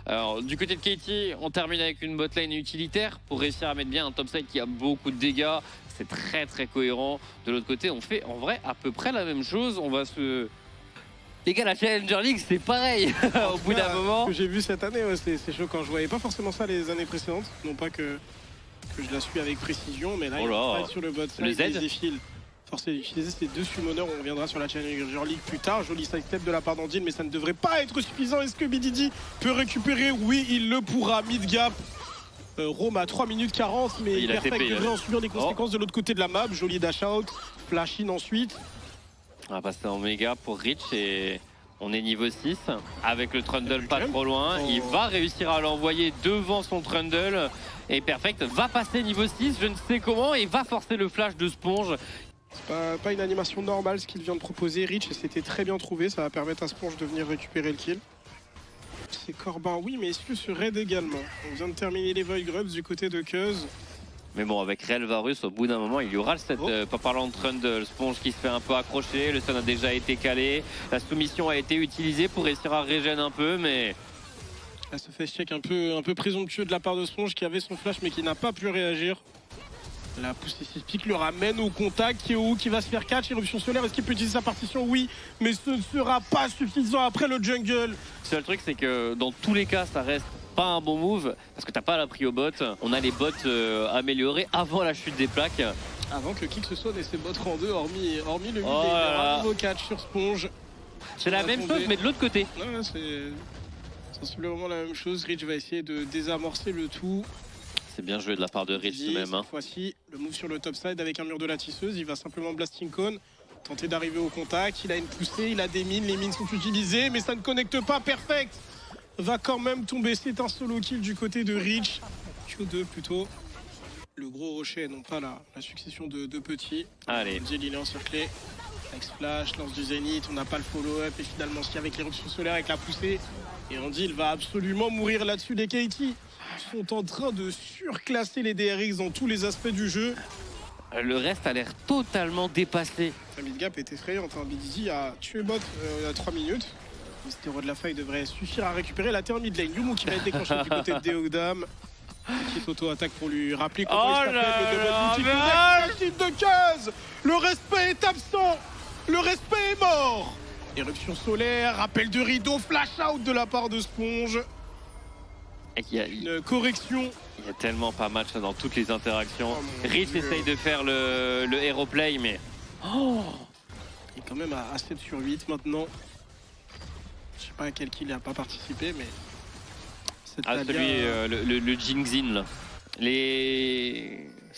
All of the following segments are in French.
Alors, du côté de Katie, on termine avec une botlane utilitaire pour réussir à mettre bien un topside qui a beaucoup de dégâts. C'est très très cohérent. De l'autre côté, on fait en vrai à peu près la même chose. On va se... Les gars, la Challenger League, c'est pareil. Au bout d'un moment. Ce que j'ai vu cette année, ouais, c'est choquant. Je voyais pas forcément ça les années précédentes. Non pas que je la suis avec précision, mais là, il travaille sur le bot. Le Z. Il défile. Forcé d'utiliser ces deux summoners. On reviendra sur la Challenger League plus tard. Joli sidestep de la part d'Andine, mais ça ne devrait pas être suffisant. Est-ce que BDD peut récupérer? Oui, il le pourra. Mid-gap. Rome à 3 minutes 40, mais il Perfect devrait en subir les conséquences Oh. de l'autre côté de la map. Joli dash out. Flash in ensuite. On va passer en méga pour Rich et on est niveau 6 avec le Trundle pas trop loin. Il va réussir à l'envoyer devant son Trundle et Perfect va passer niveau 6, je ne sais comment, et va forcer le flash de Sponge. C'est pas une animation normale ce qu'il vient de proposer. Rich, et c'était très bien trouvé. Ça va permettre à Sponge de venir récupérer le kill. C'est Corbin, oui, mais est-ce que ce raid également? On vient de terminer les Void Grubs du côté de Cuz. Mais bon, avec Real Varus, au bout d'un moment, il y aura le set, pas parlant de Trundle, Sponge qui se fait un peu accrocher, le stun a déjà été calé, la soumission a été utilisée pour réussir à régénérer un peu, mais... Là, ce face check un peu présomptueux de la part de Sponge qui avait son flash mais qui n'a pas pu réagir. La poussée sismique le ramène au contact. Kyo qui va se faire catch. Éruption solaire, est-ce qu'il peut utiliser sa partition? Oui, mais ce ne sera pas suffisant après le jungle. Le seul truc, c'est que dans tous les cas, ça reste pas un bon move parce que t'as pas la prio bot. On a les bots améliorés avant la chute des plaques. Avant que qui que ce soit n'ait ses bots en deux, hormis le mid, Oh il y là aura là. un nouveau catch sur Sponge. C'est la même chose, mais de l'autre côté. Non, c'est sensiblement la même chose. Rich va essayer de désamorcer le tout. C'est bien joué de la part de Rich tout de même. Cette fois-ci, le move sur le top side avec un mur de la tisseuse. Il va simplement blasting cone, tenter d'arriver au contact. Il a une poussée, il a des mines. Les mines sont utilisées, mais ça ne connecte pas. Perfect va quand même tomber. C'est un solo kill du côté de Rich. Q2 plutôt. Le gros rocher, non pas la succession de petits. Allez. Ziel, il est encerclé. Avec splash, lance du zénith. On n'a pas le follow-up. Et finalement, ce qu'il y a avec l'éruption solaire, avec la poussée. Et on dit, il va absolument mourir là-dessus. Les Katie sont en train de surclasser les DRX dans tous les aspects du jeu. Le reste a l'air totalement dépassé. La mid-gap est effrayante. Hein. BDD a tué bot il y a 3 minutes. Le stéro de la faille devrait suffire à récupérer la terre mid lane. Yumu qui va être déclenché du côté de Deogdam. Qui auto-attaque pour lui rappeler comment il s'appelle. Le double ulti de Cuz. Le respect est absent. Le respect est mort. Éruption solaire, rappel de rideau, flash out de la part de Sponge. Il Une correction. y a tellement pas match dans toutes les interactions. Oh Rich Dieu. essaye de faire le hero play, mais... Il est quand même à 7 sur 8 maintenant. Je sais pas à quel kill il n'a pas participé, mais... Ah, celui, le Jinxin, là.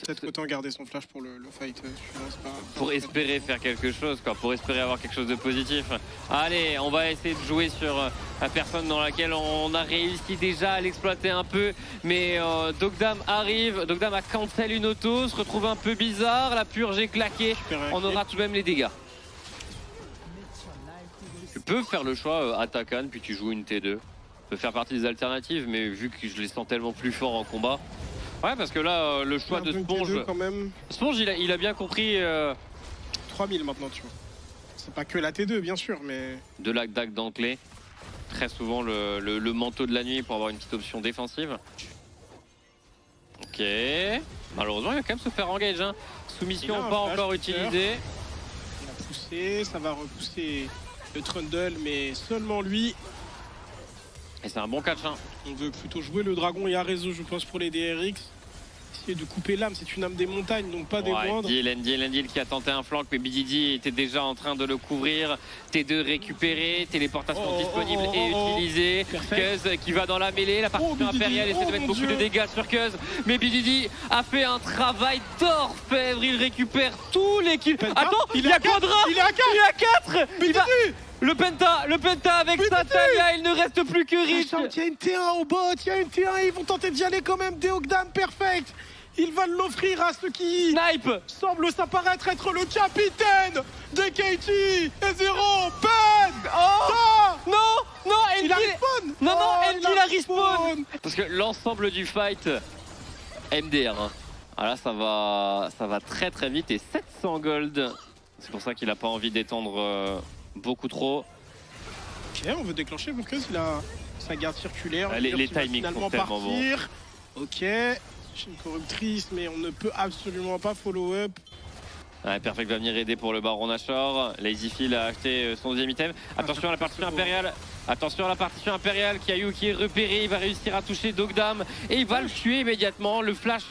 Peut-être qu'autant garder son flash pour le fight suivant, c'est pas... Pour espérer faire quelque chose, quoi. Pour espérer avoir quelque chose de positif. Allez, on va essayer de jouer sur la personne dans laquelle on a réussi déjà à l'exploiter un peu. Mais Dogdam arrive, Dogdam a cancel une auto, se retrouve un peu bizarre, la purge est claquée. On aura tout de même les dégâts. Tu peux faire le choix attaquant, puis tu joues une T2. Ça peut faire partie des alternatives, mais vu que je les sens tellement plus forts en combat. Ouais, parce que là, le choix de Sponge... quand même. Sponge, il a bien compris 3000 maintenant, tu vois. C'est pas que la T2, bien sûr, mais... de la dague d'enclé. Très souvent le manteau de la nuit pour avoir une petite option défensive. Ok. Malheureusement, il va quand même se faire engage. Hein. Soumission Il a un pas flash, encore Peter. utilisée. Il a poussé, ça va repousser le Trundle, mais seulement lui. Et c'est un bon catch. Hein. On veut plutôt jouer le dragon et à réseau, je pense, pour les DRX. Essayer de couper l'âme, c'est une âme des montagnes, donc pas des moindres. Dylan qui a tenté un flank, mais BDD était déjà en train de le couvrir. T2 récupéré, téléportation disponible et utilisée. Cuz qui va dans la mêlée, la partition impériale essaie de mettre beaucoup de dégâts sur Cuz. Mais BDD a fait un travail d'orfèvre, il récupère tous les kills. Attends, il y a Quadra, il est à 4. il est à 4. Il va... Le penta avec Satalia, il ne reste plus que Rich. Il y a une T1 au bot, il y a une T1, ils vont tenter d'y aller quand même. Deogdam, perfect. Il va l'offrir à ceux qui Snipe semble s'apparaître être le capitaine de Katie et Zero. Ben Oh non, non, il a respawn. Non, non, Oh, Enki la respawn. Parce que l'ensemble du fight, MDR. Hein. Ah là, ça va très très vite et 700 gold. C'est pour ça qu'il a pas envie d'étendre beaucoup trop. Ok, on veut déclencher Burkuz, il a sa garde circulaire. Les qui va timings finalement sont tellement bons. Ok, j'ai une corruptrice, mais on ne peut absolument pas follow-up. Ouais, Perfect va venir aider pour le Baron Nashor. Lazyfield a acheté son deuxième item. Attention à la partition impériale. Attention à la partition impériale. Kayu qui est repéré. Il va réussir à toucher Dogdam. Et il va le tuer immédiatement. Le flash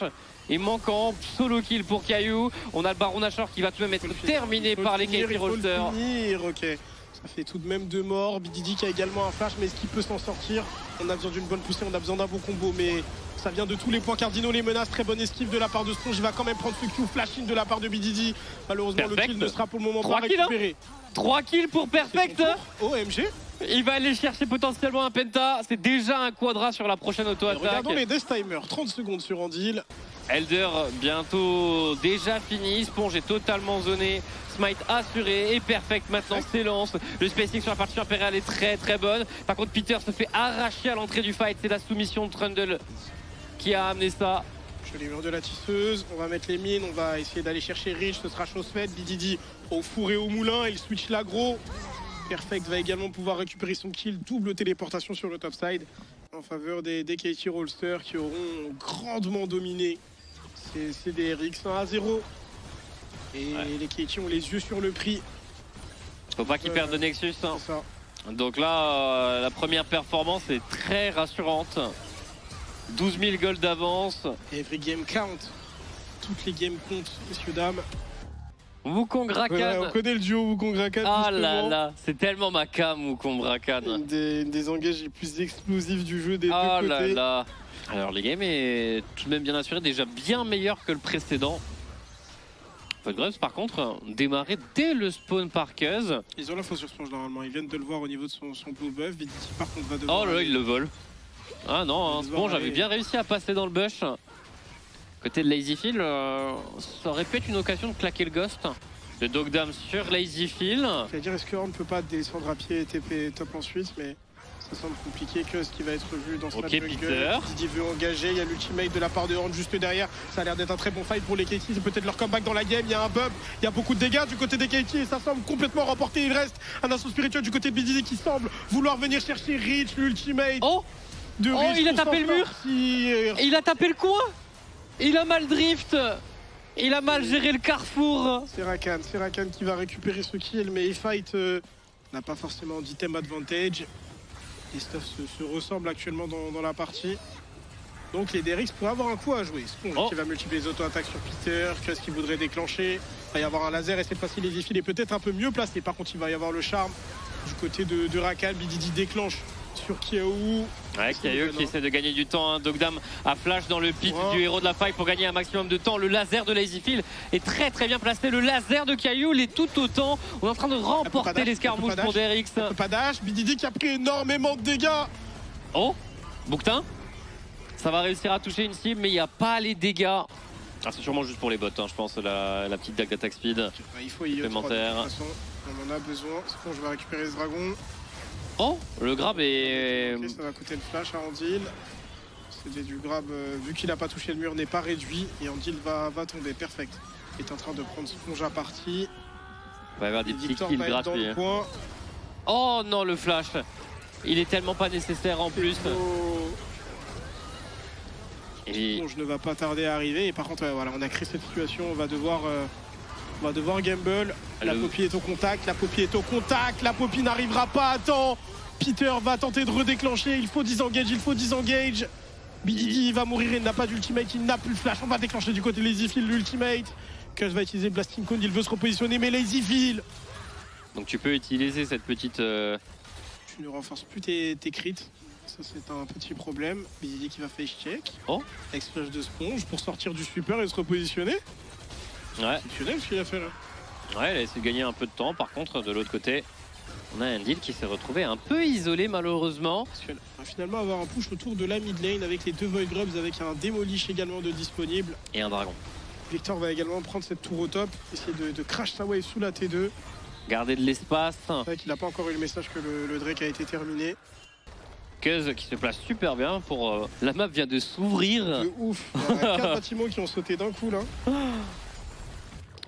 est manquant. Solo kill pour Kayu. On a le Baron Nashor qui va tout de même être terminé par les KT Rollsters. Ok. Ça fait tout de même 2 morts. BDD qui a également un flash, mais est-ce qu'il peut s'en sortir? On a besoin d'une bonne poussée, on a besoin d'un beau combo, mais ça vient de tous les points cardinaux, les menaces. Très bonne esquive de la part de Sponge. Il va quand même prendre ce Q flashing de la part de BDD. Malheureusement, le kill ne sera pour le moment pas récupéré. 3 kills pour Perfect. OMG. Il va aller chercher potentiellement un penta. C'est déjà un quadra sur la prochaine auto-attaque. Regardons les death timers. 30 secondes sur Andil. Elder bientôt déjà fini. Sponge est totalement zoné. Smite assuré et Perfect maintenant s'élance. Le spacing sur la partie impériale est très bonne. Par contre Peter se fait arracher à l'entrée du fight. C'est la soumission de Trundle qui a amené ça. Je les murs de la tisseuse. On va mettre les mines. On va essayer d'aller chercher Rich. Ce sera chose faite. BDD au four et au moulin. Il switch l'aggro. Perfect va également pouvoir récupérer son kill. Double téléportation sur le top side en faveur des KT Rollsters qui auront grandement dominé ces DRX 1-0. Et les KT ont les yeux sur le prix. Faut pas qu'ils perdent de Nexus. Hein. Ça. Donc là, la première performance est très rassurante. 12 000 gold d'avance. Every game count. Toutes les games comptent, messieurs, dames. Wukong Rakan. Voilà, on connaît le duo Wukong Rakan. Ah là là, c'est tellement ma cam Wukong Rakan. Une des engages les plus explosifs du jeu des deux côtés. Là là. Alors les games est tout de même bien assuré, déjà bien meilleur que le précédent. Podgrubbs par contre démarré dès le spawn par Cuz. Ils ont l'info sur Sponge normalement, ils viennent de le voir au niveau de son blue buff. BDD par contre va devoir. Oh là là, il le vole. Ah non, hein, Sponge avait bien réussi à passer dans le bush. Côté de Lazyfield, ça aurait pu être une occasion de claquer le ghost. Le Dogdam sur Lazyfield. Je vais dire, est-ce qu'on ne peut pas descendre à pied et TP top ensuite, mais ça semble compliqué. Que ce qui va être vu dans ce match. Peter. BDD veut engager, il y a l'ultimate de la part de Horn juste derrière. Ça a l'air d'être un très bon fight pour les KT, c'est peut-être leur comeback dans la game. Il y a un bump, il y a beaucoup de dégâts du côté des KT et ça semble complètement remporté. Il reste un assaut spirituel du côté de BDD qui semble vouloir venir chercher Rich, l'ultimate. De Rich il a tapé le mur. Il a tapé le coin. Il a mal drift. Il a mal géré le carrefour. C'est Rakan qui va récupérer ce kill, mais E-Fight n'a pas forcément d'item advantage. Les stuffs se ressemblent actuellement dans la partie. Donc les DRX pourraient avoir un coup à jouer. Sponge qui va multiplier les auto-attaques sur Peter. Qu'est-ce qu'il voudrait déclencher? Il va y avoir un laser et cette fois-ci les défis est peut-être un peu mieux placé. Par contre il va y avoir le charme du côté de Rakan. BDD déclenche sur Kiaou. Ouais, Kiaou qui essaie de gagner du temps. Hein. Dogdam a flash dans le pit du héros de la faille pour gagner un maximum de temps. Le laser de Lazyfield est très bien placé. Le laser de Kiaou l'est tout autant. On est en train de remporter l'escarmouche pour DRX. Pas dash. BDD qui a pris énormément de dégâts. Oh, Bouquetin. Ça va réussir à toucher une cible, mais il n'y a pas les dégâts. Ah, c'est sûrement juste pour les bots, hein, je pense, la petite dague d'attaque speed. Il faut y supplémentaire. On en a besoin. Sponge va récupérer ce dragon. Oh, le grab est... Okay, ça va coûter le flash à Andil. C'était du grab, vu qu'il n'a pas touché le mur, n'est pas réduit. Et Andil va tomber. Perfect. Il est en train de prendre Sponge à partie. Il va y avoir des petits kills gratuits. Oh non, le flash. Il est tellement pas nécessaire en plus. Sponge ne va pas tarder à arriver. Et par contre, voilà, on a créé cette situation. On va devoir gamble. La Poppy est au contact. La Poppy n'arrivera pas à temps. Peter va tenter de redéclencher. Il faut disengage. BDD va mourir. Il n'a pas d'ultimate. Il n'a plus le flash. On va déclencher du côté de Lazyfield l'ultimate. Cuz va utiliser Blasting Cone. Il veut se repositionner. Mais Lazyfield. Donc tu peux utiliser cette petite... Tu ne renforces plus tes crits. Ça c'est un petit problème. BDD qui va face check. Ex-flash de Sponge pour sortir du super et se repositionner. Ouais. Exceptionnel ce qu'il a fait là. Ouais, il a essayé de gagner un peu de temps. Par contre, de l'autre côté, on a un deal qui s'est retrouvé un peu isolé malheureusement. On va finalement avoir un push autour de la mid lane avec les deux Void Grubs, avec un Demolish également de disponible. Et un dragon. Victor va également prendre cette tour au top, essayer de crash sa wave sous la T2. Garder de l'espace. C'est vrai qu'il n'a pas encore eu le message que le Drake a été terminé. Cuz qui se place super bien pour... la map vient de s'ouvrir. De ouf. Il y a 4 bâtiments qui ont sauté d'un coup là.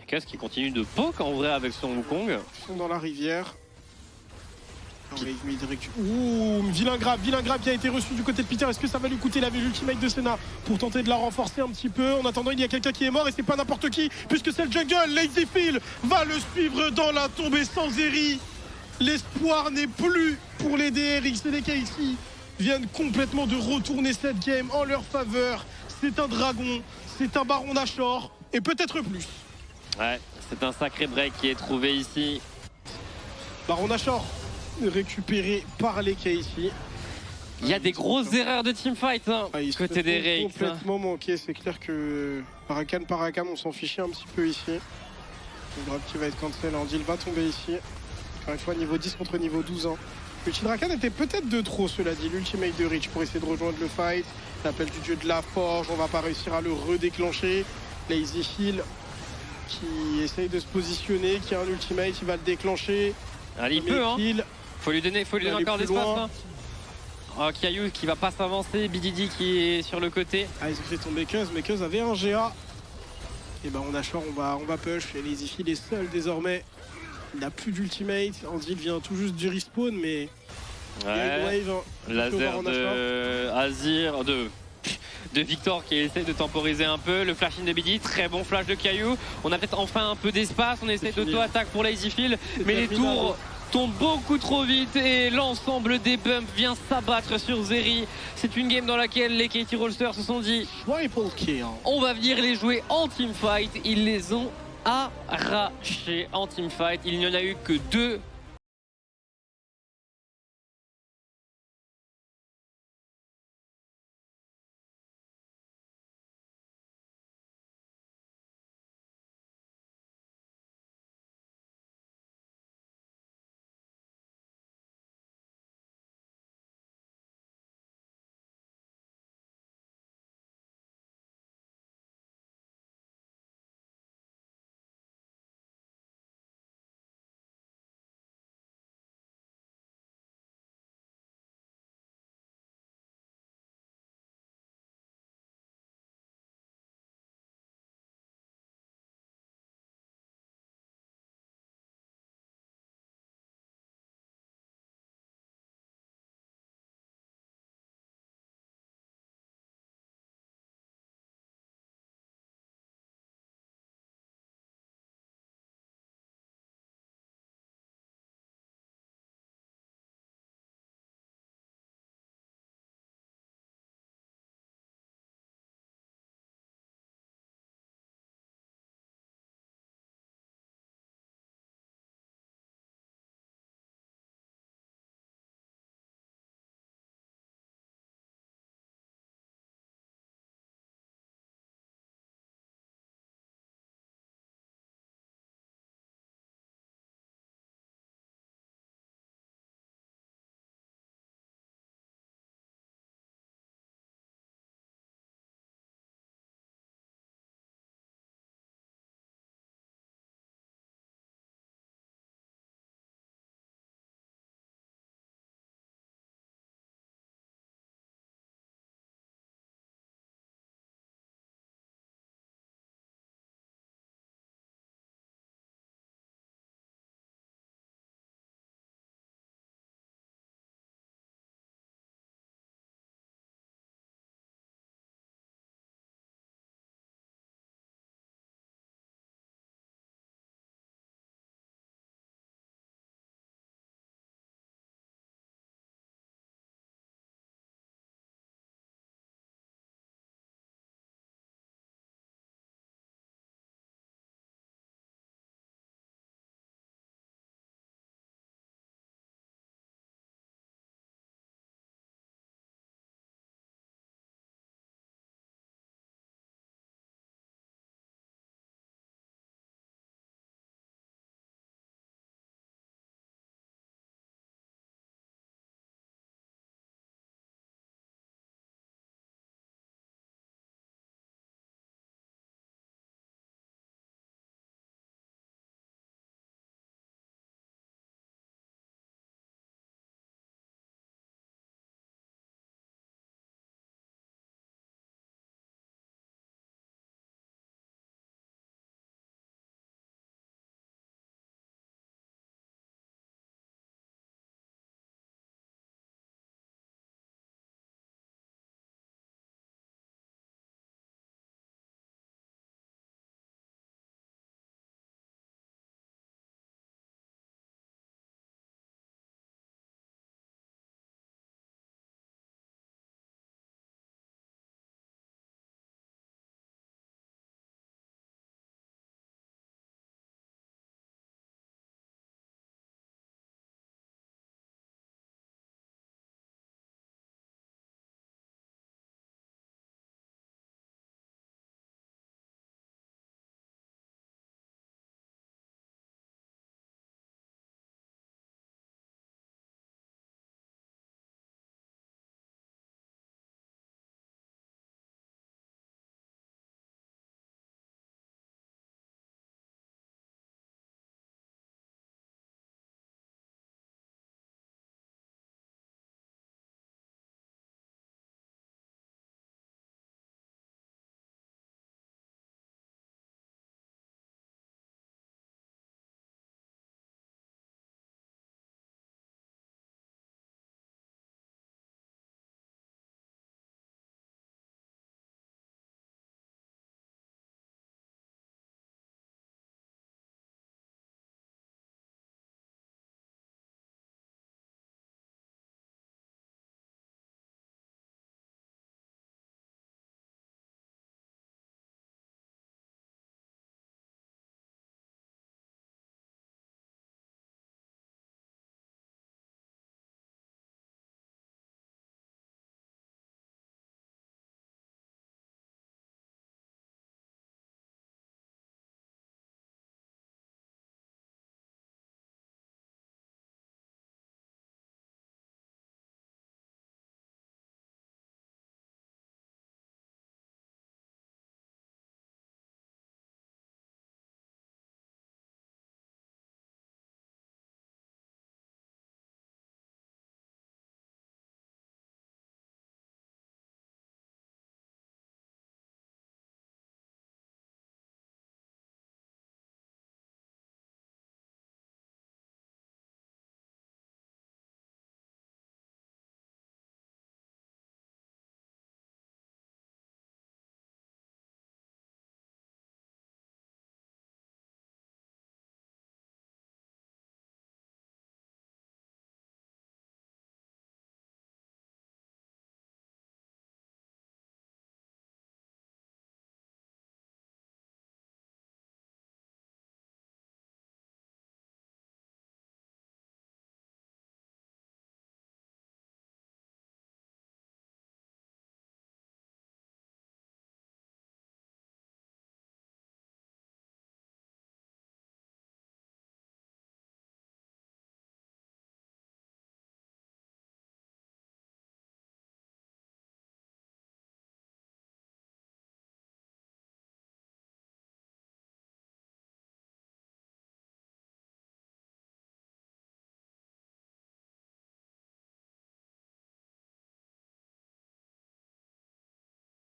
Cuz qui continue de poke en vrai avec son Wukong. Ils sont dans la rivière. Ouh, vilain grab qui a été reçu du côté de Peter. Est-ce que ça va lui coûter la l'ultimate de Senna pour tenter de la renforcer un petit peu? En attendant, il y a quelqu'un qui est mort et c'est pas n'importe qui puisque c'est le jungle. Lazyfield va le suivre dans la tombée sans Eri. L'espoir n'est plus pour les DRX et les KC viennent complètement de retourner cette game en leur faveur. C'est un dragon, c'est un baron Nashor et peut-être plus. Ouais, c'est un sacré break qui est trouvé ici. Baron Nashor récupéré par les KC. Il y a des grosses erreurs de teamfight côté des Rex. Complètement manqué, c'est clair que Paracam, on s'en fichait un petit peu ici. Le grab qui va être cancel, Andil va tomber ici. Encore une fois, niveau 10 contre niveau 12 ans. Le Chidrakan était peut-être de trop, cela dit. L'ultimate de Rich pour essayer de rejoindre le fight. L'appel du dieu de la forge, on va pas réussir à le redéclencher. Lazyfield qui essaye de se positionner, qui a un ultimate, il va le déclencher. Allez, il peut, hein. Faut lui donner encore d'espace. Hein. Oh, Caillou qui va pas s'avancer, BDD qui est sur le côté. Ah, ils ont fait tomber Cuz, mais Cuz avait un GA. Et ben on a choix, on va push. Et Lazyfield est seul désormais. Il n'a plus d'ultimate. Andil vient tout juste du respawn, mais. Ouais. Laser de Azir, de Victor qui essaie de temporiser un peu. Le flash in de BDD, très bon flash de Caillou. On a peut-être enfin un peu d'espace. On essaie d'auto-attaque pour Lazyfield, mais les tours tombe beaucoup trop vite et l'ensemble des bumps vient s'abattre sur Zeri. C'est une game dans laquelle les KT Rolsters se sont dit on va venir les jouer en teamfight. Ils les ont arrachés en teamfight. Il n'y en a eu que 2